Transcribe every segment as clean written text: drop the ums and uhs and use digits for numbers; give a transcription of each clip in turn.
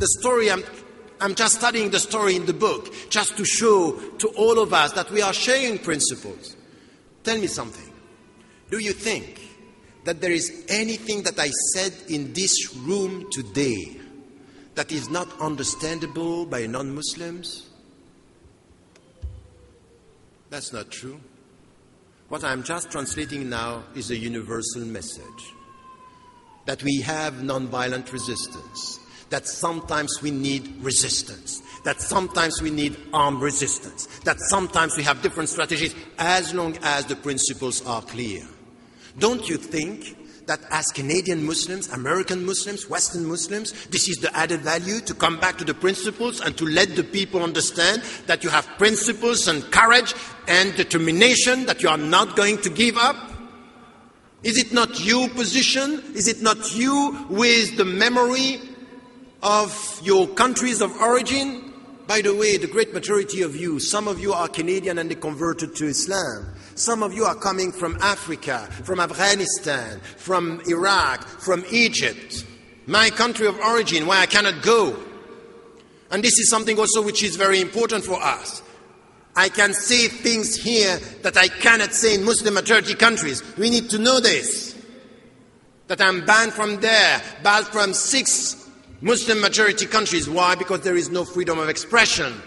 The story, I'm just studying the story in the book, just to show to all of us that we are sharing principles. Tell me something. Do you think that there is anything that I said in this room today that is not understandable by non-Muslims? That's not true. What I'm just translating now is a universal message. That we have non-violent resistance. That sometimes we need resistance. That sometimes we need armed resistance. That sometimes we have different strategies as long as the principles are clear. Don't you think that as Canadian Muslims, American Muslims, Western Muslims, this is the added value to come back to the principles and to let the people understand that you have principles and courage and determination, that you are not going to give up? Is it not your position? Is it not you with the memory of your countries of origin? By the way, the great majority of you, some of you are Canadian and they converted to Islam. Some of you are coming from Africa, from Afghanistan, from Iraq, from Egypt. My country of origin, where I cannot go. And this is something also which is very important for us. I can say things here that I cannot say in Muslim majority countries. We need to know this. That I'm banned from there, banned from 6 Muslim majority countries. Why? Because there is no freedom of expression.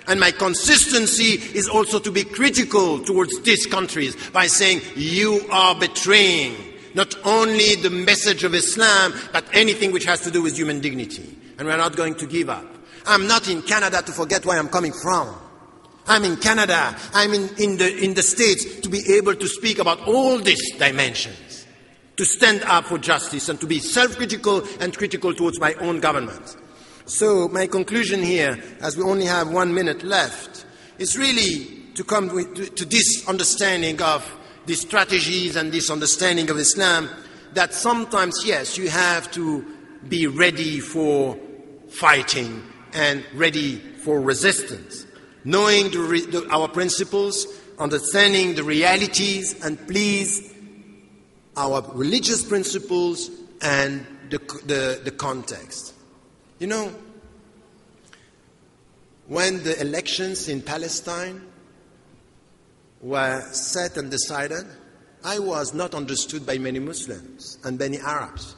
And my consistency is also to be critical towards these countries by saying, you are betraying not only the message of Islam, but anything which has to do with human dignity. And we're not going to give up. I'm not in Canada to forget where I'm coming from. I'm in Canada, I'm in the States to be able to speak about all these dimensions. To stand up for justice and to be self-critical and critical towards my own government. So my conclusion here, as we only have 1 minute left, is really to come to this understanding of these strategies and this understanding of Islam, that sometimes, yes, you have to be ready for fighting and ready for resistance, knowing our principles, understanding the realities, and please, our religious principles and the context. You know, when the elections in Palestine were set and decided, I was not understood by many Muslims and many Arabs.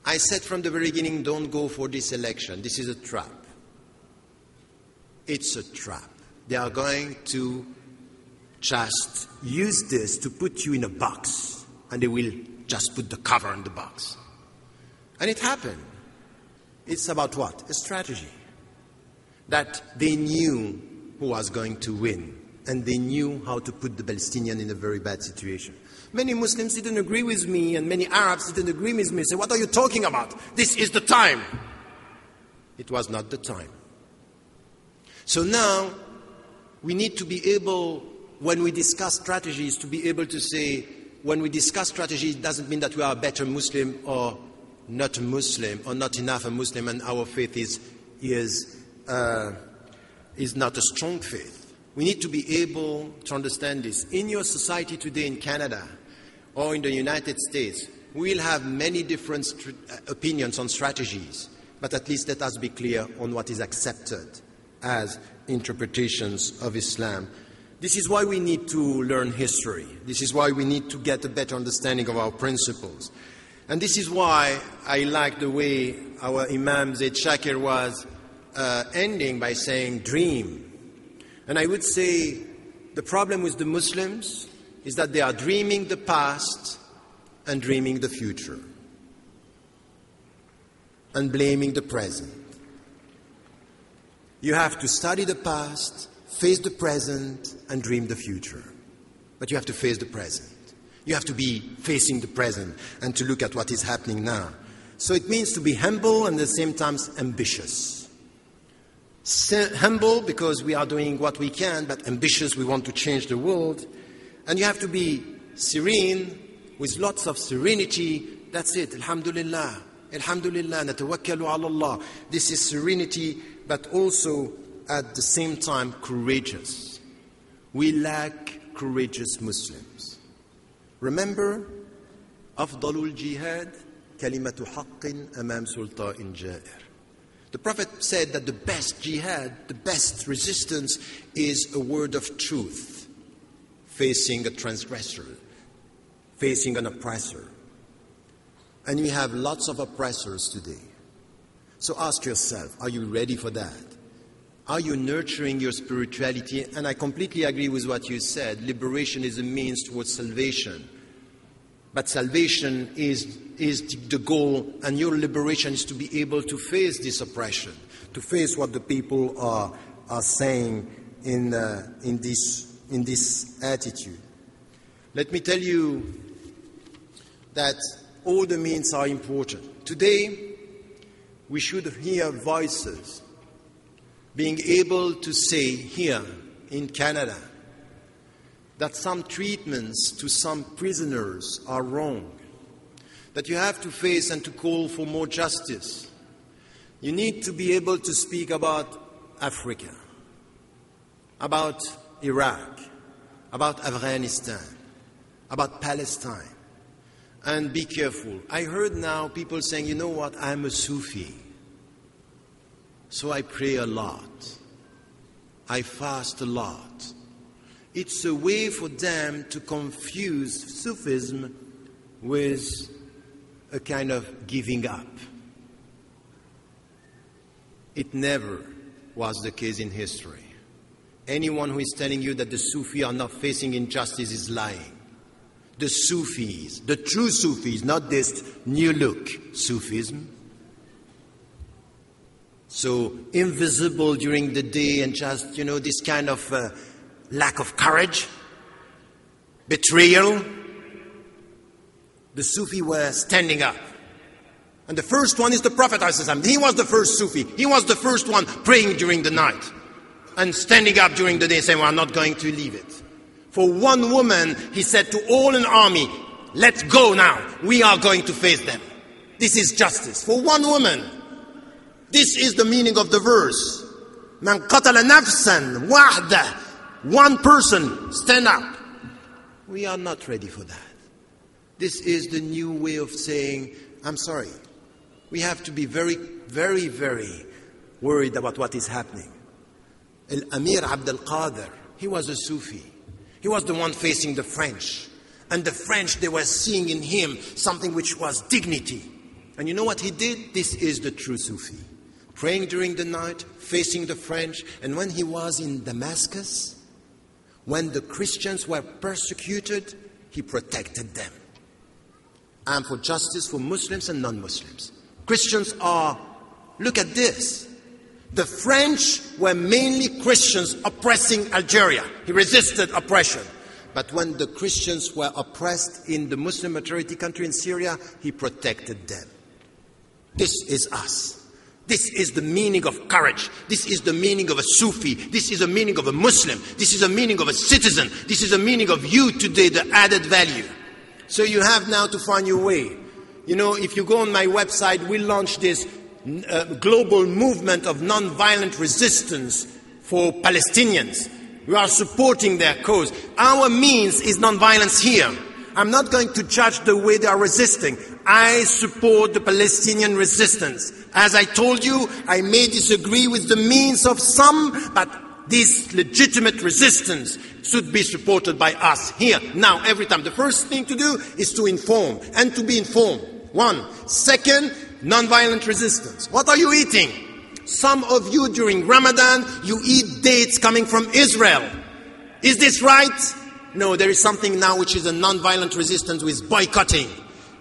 I said from the very beginning, don't go for this election. This is a trap. It's a trap. They are going to just use this to put you in a box, and they will just put the cover on the box. And it happened. It's about what? A strategy. That they knew who was going to win, and they knew how to put the Palestinian in a very bad situation. Many Muslims didn't agree with me, and many Arabs didn't agree with me. Say, what are you talking about? This is the time. It was not the time. So now, we need to be able, when we discuss strategies, to be able to say, when we discuss strategies, it doesn't mean that we are a better Muslim or not a Muslim, or not enough a Muslim, and our faith is not a strong faith. We need to be able to understand this. In your society today in Canada or in the United States, we'll have many different opinions on strategies, but at least let us be clear on what is accepted as interpretations of Islam. This is why we need to learn history. This is why we need to get a better understanding of our principles. And this is why I like the way our Imam Zaid Shakir was ending by saying, dream. And I would say the problem with the Muslims is that they are dreaming the past and dreaming the future and blaming the present. You have to study the past, face the present, and dream the future. But you have to face the present. You have to be facing the present and to look at what is happening now. So it means to be humble and at the same time ambitious. Humble because we are doing what we can, but ambitious, we want to change the world. And you have to be serene, with lots of serenity. That's it. Alhamdulillah. Alhamdulillah. Natawakkalu ala Allah. This is serenity, but also at the same time courageous. We lack courageous Muslims. Remember, أفضل الجهاد كلمة حق أمام سلطان جائر. The Prophet said that the best jihad, the best resistance is a word of truth, facing a transgressor, facing an oppressor. And we have lots of oppressors today. So ask yourself, are you ready for that? Are you nurturing your spirituality? And I completely agree with what you said. Liberation is a means towards salvation. But salvation is the goal, and your liberation is to be able to face this oppression, to face what the people are saying in this attitude. Let me tell you that all the means are important. Today, we should hear voices being able to say here in Canada that some treatments to some prisoners are wrong, that you have to face and to call for more justice. You need to be able to speak about Africa, about Iraq, about Afghanistan, about Palestine. And be careful. I heard now people saying, you know what, I'm a Sufi, so I pray a lot. I fast a lot. It's a way for them to confuse Sufism with a kind of giving up. It never was the case in history. Anyone who is telling you that the Sufis are not facing injustice is lying. The Sufis, the true Sufis, not this new look Sufism. So invisible during the day and just, this kind of lack of courage, betrayal. The Sufi were standing up. And the first one is the Prophet ﷺ. He was the first Sufi. He was the first one praying during the night and standing up during the day saying, we are not going to leave it. For one woman, he said to all an army, let's go now. We are going to face them. This is justice. For one woman. This is the meaning of the verse. Man qatala nafsan wahda. One person, stand up. We are not ready for that. This is the new way of saying, I'm sorry. We have to be very, very, very worried about what is happening. Al-Amir Abd al-Qadir, he was a Sufi. He was the one facing the French. And the French, they were seeing in him something which was dignity. And you know what he did? This is the true Sufi. Praying during the night, facing the French. And when he was in Damascus, when the Christians were persecuted, he protected them. I'm for justice for Muslims and non-Muslims. Christians are, look at this. The French were mainly Christians oppressing Algeria. He resisted oppression. But when the Christians were oppressed in the Muslim majority country in Syria, he protected them. This is us. This is the meaning of courage. This is the meaning of a Sufi. This is the meaning of a Muslim. This is the meaning of a citizen. This is the meaning of you today, the added value. So you have now to find your way. If you go on my website, we launched this global movement of non-violent resistance for Palestinians. We are supporting their cause. Our means is non-violence here. I'm not going to judge the way they are resisting. I support the Palestinian resistance. As I told you, I may disagree with the means of some, but this legitimate resistance should be supported by us here, now, every time. The first thing to do is to inform and to be informed. One. Second, non-violent resistance. What are you eating? Some of you during Ramadan, you eat dates coming from Israel. Is this right? No, there is something now which is a non-violent resistance with boycotting,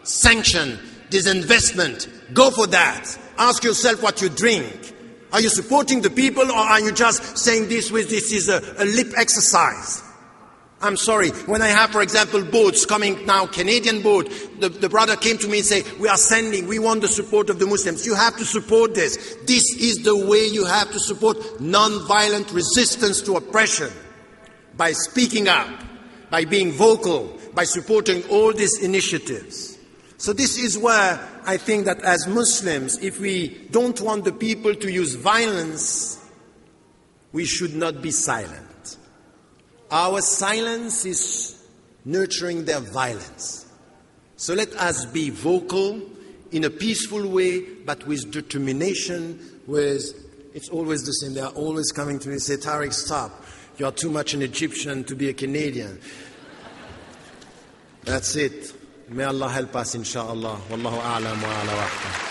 sanction, disinvestment. Go for that. Ask yourself what you drink. Are you supporting the people, or are you just saying this is a lip exercise? I'm sorry. When I have, for example, boats coming now, Canadian boat, the brother came to me and said, we want the support of the Muslims. You have to support this. This is the way you have to support non-violent resistance to oppression. By speaking up, by being vocal, by supporting all these initiatives. So this is where I think that as Muslims, if we don't want the people to use violence, we should not be silent. Our silence is nurturing their violence. So let us be vocal in a peaceful way, but with determination, it's always the same. They are always coming to me and say, Tareq, stop. You are too much an Egyptian to be a Canadian. That's it. May Allah help us, inshallah. Wallahu a'lam wa ala wahda.